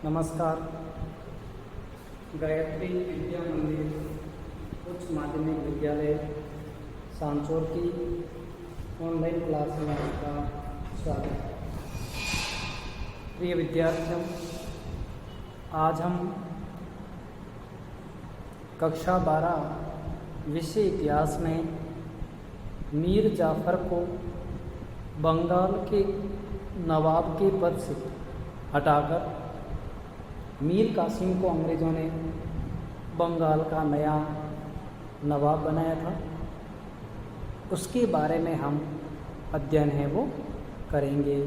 नमस्कार। गायत्री विद्या मंदिर उच्च माध्यमिक विद्यालय सांचौर की ऑनलाइन क्लास में आपका स्वागत है। प्रिय विद्यार्थियों, आज हम कक्षा 12 विषय इतिहास में मीर जाफ़र को बंगाल के नवाब के पद से हटाकर मीर कासिम को अंग्रेज़ों ने बंगाल का नया नवाब बनाया था, उसके बारे में हम अध्ययन है वो करेंगे।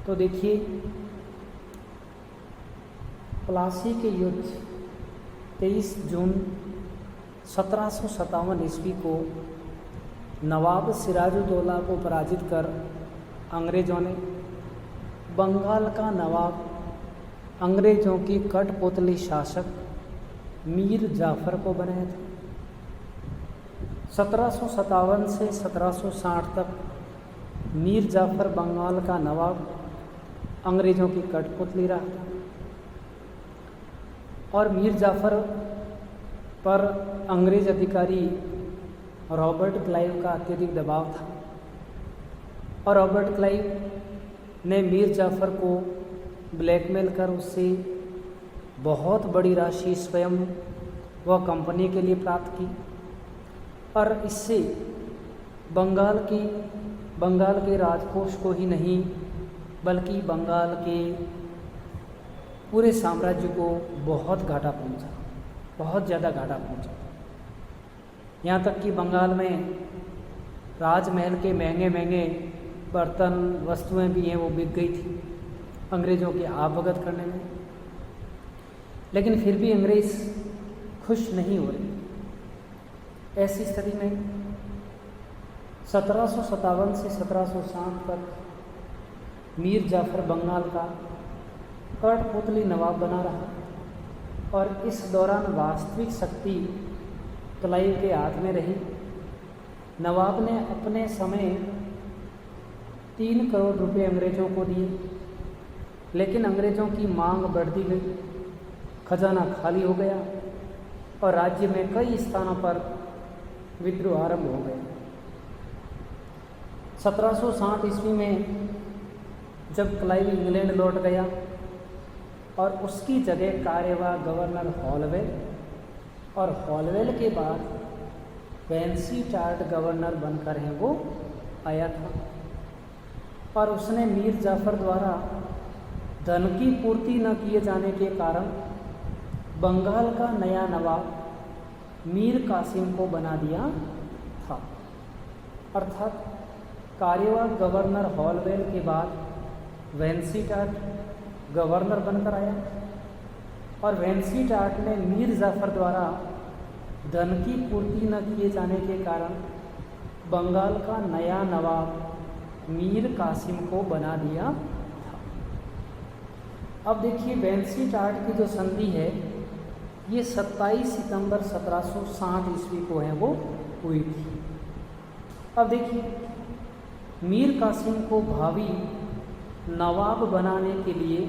तो देखिए, प्लासी के युद्ध 23 जून 1757 ईस्वी को नवाब सिराजुद्दौला को पराजित कर अंग्रेज़ों ने बंगाल का नवाब अंग्रेज़ों की कठपुतली शासक मीर जाफ़र को बनाया था। 1757 से 1760 तक मीर जाफ़र बंगाल का नवाब अंग्रेज़ों की कठपुतली रहा था और मीर जाफ़र पर अंग्रेज़ अधिकारी रॉबर्ट क्लाइव का अत्यधिक दबाव था और रॉबर्ट क्लाइव ने मीर जाफ़र को ब्लैकमेल कर उससे बहुत बड़ी राशि स्वयं व कंपनी के लिए प्राप्त की और इससे बंगाल के राजकोष को ही नहीं बल्कि बंगाल के पूरे साम्राज्य को बहुत घाटा पहुंचा, बहुत ज़्यादा घाटा पहुंचा। यहाँ तक कि बंगाल में राजमहल के महंगे महंगे बर्तन वस्तुएं भी हैं वो बिक गई थी अंग्रेज़ों के आवभगत करने में। लेकिन फिर भी अंग्रेज़ खुश नहीं हो रहे। ऐसी स्थिति में 1757 से 1760 तक मीर जाफ़र बंगाल का कठपुतली नवाब बना रहा और इस दौरान वास्तविक शक्ति क्लाइव के हाथ में रही। नवाब ने अपने समय 3 करोड़ रुपए अंग्रेज़ों को दिए, लेकिन अंग्रेज़ों की मांग बढ़ती गई, खजाना खाली हो गया और राज्य में कई स्थानों पर विद्रोह आरंभ हो गए। 1760 ईस्वी में जब क्लाइव इंग्लैंड लौट गया और उसकी जगह कार्यवाह गवर्नर हॉलवेल और हॉलवेल के बाद वेंसीटार्ट गवर्नर बनकर है वो आया था और उसने मीर जाफ़र द्वारा धन की पूर्ति न किए जाने के कारण बंगाल का नया नवाब मीर कासिम को बना दिया था। अर्थात कार्यवाह गवर्नर हॉलवेल के बाद वेंसीटार्ट गवर्नर बनकर आया और वेंसीटार्ट ने मीर जाफ़र द्वारा धन की पूर्ति न किए जाने के कारण बंगाल का नया नवाब मीर कासिम को बना दिया था। अब देखिए, वेंसीटार्ट की जो संधि है ये 27 सितंबर 1760 ईस्वी को है वो हुई थी। अब देखिए, मीर कासिम को भावी नवाब बनाने के लिए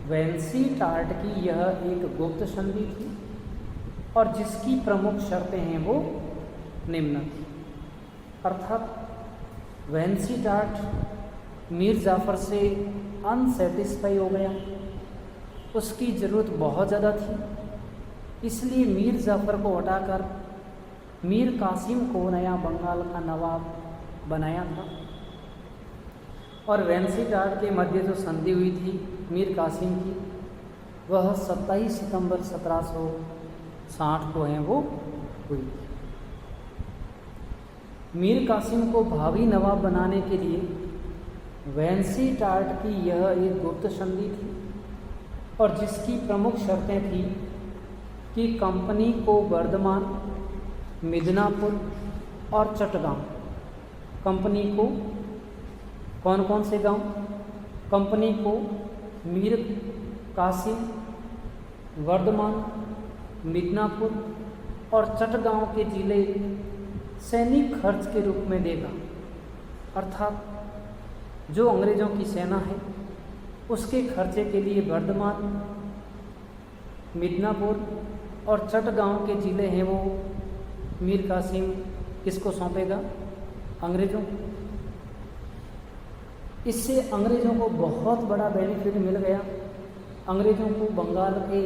वेंसीटार्ट की यह एक गुप्त संधि थी और जिसकी प्रमुख शर्तें हैं वो निम्न थी। अर्थात वेंसीटार्ट मीर जाफ़र से अनसेटिस्फाई हो गया, उसकी ज़रूरत बहुत ज़्यादा थी, इसलिए मीर जाफ़र को हटाकर मीर कासिम को नया बंगाल का नवाब बनाया था और वेंसीटार्ट के मध्य जो संधि हुई थी मीर कासिम की वह 27 सितंबर 1760 को है वो हुई थी। मीर कासिम को भावी नवाब बनाने के लिए वेंसीटार्ट की यह एक गुप्त संधि थी और जिसकी प्रमुख शर्तें थी कि कंपनी को बर्धमान, मिदनापुर और चटगांव, कंपनी को कौन कौन से गांव, कंपनी को मीर कासिम, वर्धमान, मिदनापुर और चटगांव के जिले सैनिक खर्च के रूप में देगा। अर्थात जो अंग्रेज़ों की सेना है उसके खर्चे के लिए वर्धमान, मिदनापुर और चटगांव के ज़िले हैं वो मीर कासिम किसको सौंपेगा? अंग्रेज़ों को। इससे अंग्रेज़ों को बहुत बड़ा बेनिफिट मिल गया। अंग्रेज़ों को बंगाल के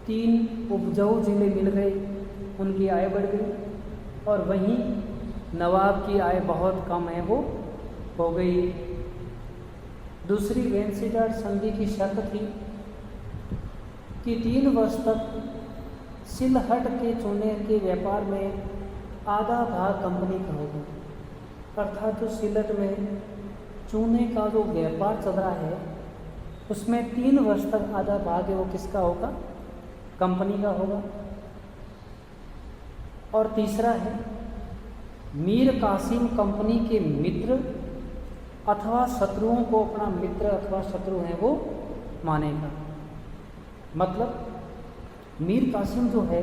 3 उपजाऊ ज़िले मिल गए, उनकी आय बढ़ गई, और वहीं नवाब की आय बहुत कम है वो हो गई। दूसरी वेंसीटाट संधि की शर्त थी कि 3 वर्ष तक सिलहट के चूने के व्यापार में आधा भाग कंपनी का होगा। अर्थात जो सिलहट में चूने का जो व्यापार चल रहा है उसमें 3 वर्ष तक आधा भाग है वो किसका होगा? कंपनी का होगा। और तीसरा है, मीर कासिम कंपनी के मित्र अथवा शत्रुओं को अपना मित्र अथवा शत्रु है वो मानेगा। मतलब मीर कासिम जो है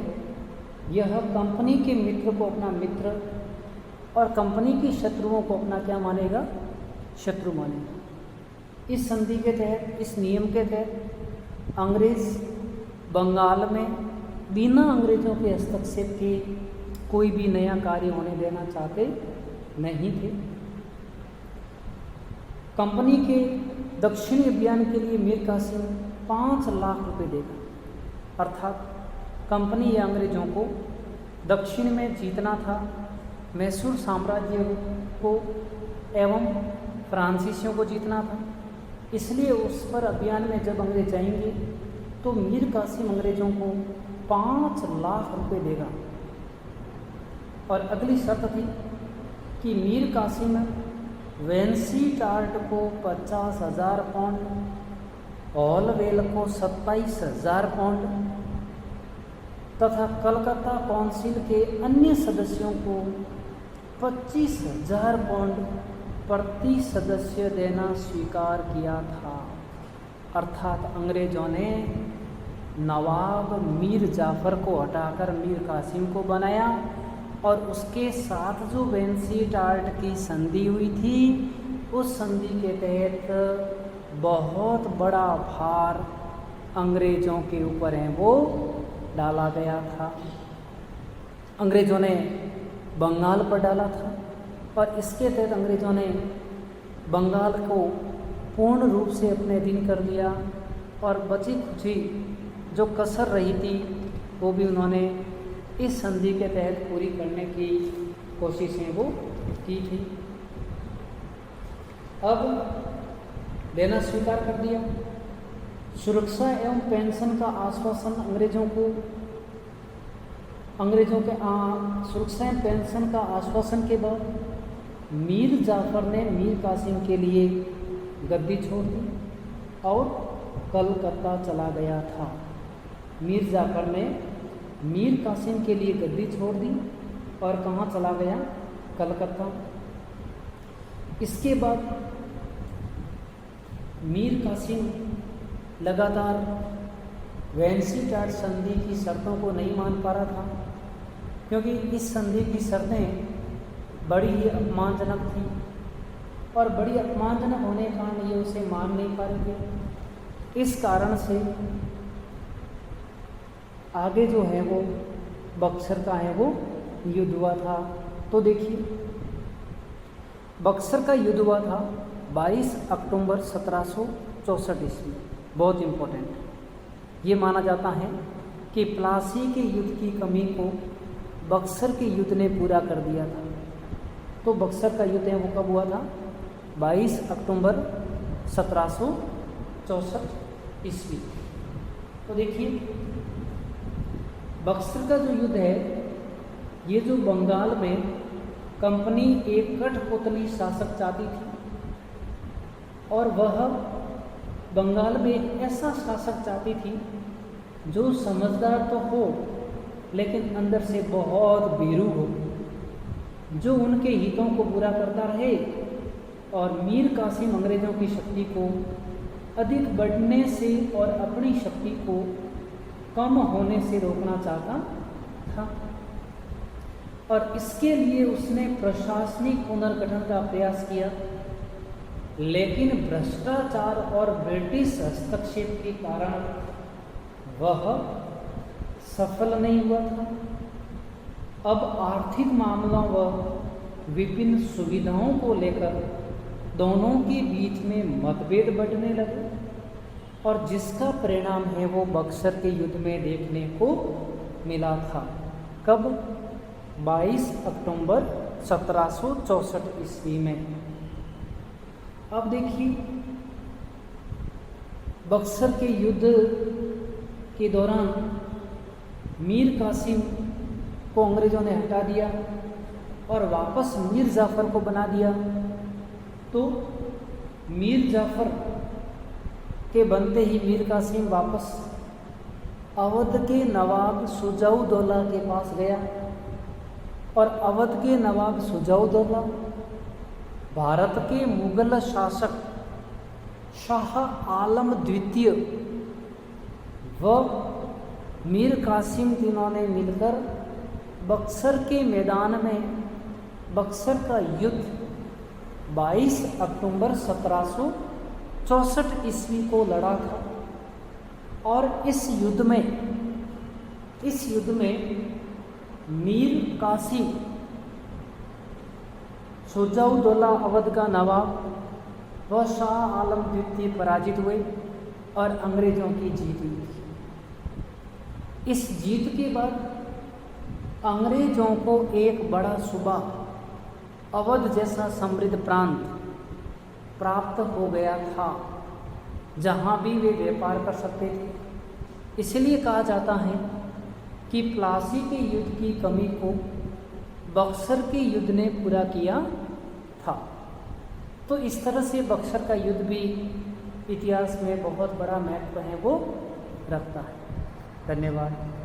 यह कंपनी के मित्र को अपना मित्र और कंपनी के शत्रुओं को अपना क्या मानेगा? शत्रु मानेगा। इस संधि के तहत, इस नियम के तहत अंग्रेज़ बंगाल में बिना अंग्रेज़ों के हस्तक्षेप के कोई भी नया कार्य होने देना चाहते नहीं थे। कंपनी के दक्षिणी अभियान के लिए मीर कासिम 5 लाख रुपए देगा। अर्थात कंपनी या अंग्रेज़ों को दक्षिण में जीतना था, मैसूर साम्राज्य को एवं फ्रांसीसियों को जीतना था। इसलिए उस पर अभियान में जब अंग्रेज जाएंगे तो मीर कासिम अंग्रेज़ों को 5 लाख रुपए देगा। और अगली शर्त थी कि मीर कासिम वेंसीटाट को 50,000 पाउंड, हॉलवेल को 27,000 पाउंड तथा कलकत्ता काउंसिल के अन्य सदस्यों को 25,000 पाउंड प्रति सदस्य देना स्वीकार किया था। अर्थात अंग्रेज़ों ने नवाब मीर जाफ़र को हटाकर मीर कासिम को बनाया और उसके साथ जो वेंसीटाट की संधि हुई थी उस संधि के तहत बहुत बड़ा भार अंग्रेज़ों के ऊपर है वो डाला गया था। अंग्रेज़ों ने बंगाल पर डाला था और इसके तहत अंग्रेज़ों ने बंगाल को पूर्ण रूप से अपने अधीन कर लिया और बची खुची जो कसर रही थी वो भी उन्होंने इस संधि के तहत पूरी करने की कोशिशें वो की थी। अब देना स्वीकार कर दिया। सुरक्षा एवं पेंशन का आश्वासन अंग्रेज़ों के सुरक्षा एवं पेंशन का आश्वासन के बाद मीर जाफ़र ने मीर कासिम के लिए गद्दी छोड़ दी और कलकत्ता चला गया था। मीर जाफ़र ने मीर कासिम के लिए गद्दी छोड़ दी और कहाँ चला गया? कलकत्ता। इसके बाद मीर कासिम लगातार वेंसीटाट संधि की शर्तों को नहीं मान पा रहा था, क्योंकि इस संधि की शर्तें बड़ी ही अपमानजनक थी और बड़ी अपमानजनक होने के कारण ये उसे मान नहीं पा रहे थे। इस कारण से आगे जो है वो बक्सर का है वो युद्ध हुआ था। तो देखिए, बक्सर का युद्ध हुआ था 22 अक्टूबर 1764 ईस्वी। बहुत इम्पोर्टेंट है। ये माना जाता है कि प्लासी के युद्ध की कमी को बक्सर के युद्ध ने पूरा कर दिया था। तो बक्सर का युद्ध है वो कब हुआ था? 22 अक्टूबर 1764 ईस्वी। तो देखिए, बक्सर का जो युद्ध है ये जो बंगाल में कंपनी एक कठपुतली शासक चाहती थी और वह बंगाल में एक ऐसा शासक चाहती थी जो समझदार तो हो लेकिन अंदर से बहुत भीरू हो, जो उनके हितों को पूरा करता रहे और मीर कासिम अंग्रेज़ों की शक्ति को अधिक बढ़ने से और अपनी शक्ति को कम होने से रोकना चाहता था। और इसके लिए उसने प्रशासनिक पुनर्गठन का प्रयास किया लेकिन भ्रष्टाचार और ब्रिटिश हस्तक्षेप के कारण वह सफल नहीं हुआ था। अब आर्थिक मामलों व विभिन्न सुविधाओं को लेकर दोनों के बीच में मतभेद बढ़ने लगे और जिसका परिणाम है वो बक्सर के युद्ध में देखने को मिला था। कब? 22 अक्टूबर 1764 ईस्वी में। अब देखिए, बक्सर के युद्ध के दौरान मीर कासिम को अंग्रेज़ों ने हटा दिया और वापस मीर जाफ़र को बना दिया। तो मीर जाफ़र के बनते ही मीर कासिम वापस अवध के नवाब शुजाउद्दौला के पास गया और अवध के नवाब शुजाउद्दौला भारत के मुगल शासक शाह आलम द्वितीय व मीर कासिम तीनों ने मिलकर बक्सर के मैदान में बक्सर का युद्ध 22 अक्टूबर 1764 ईस्वी को लड़ा था। और इस युद्ध में मीर कासिम शुजाउद्दौला अवध का नवाब व शाह आलम द्वितीय पराजित हुए और अंग्रेज़ों की जीत हुई। इस जीत के बाद अंग्रेज़ों को एक बड़ा सूबा अवध जैसा समृद्ध प्रांत प्राप्त हो गया था, जहाँ भी वे व्यापार कर सकते थे। इसलिए कहा जाता है कि प्लासी के युद्ध की कमी को बक्सर के युद्ध ने पूरा किया था। तो इस तरह से बक्सर का युद्ध भी इतिहास में बहुत बड़ा महत्व है वो रखता है। धन्यवाद।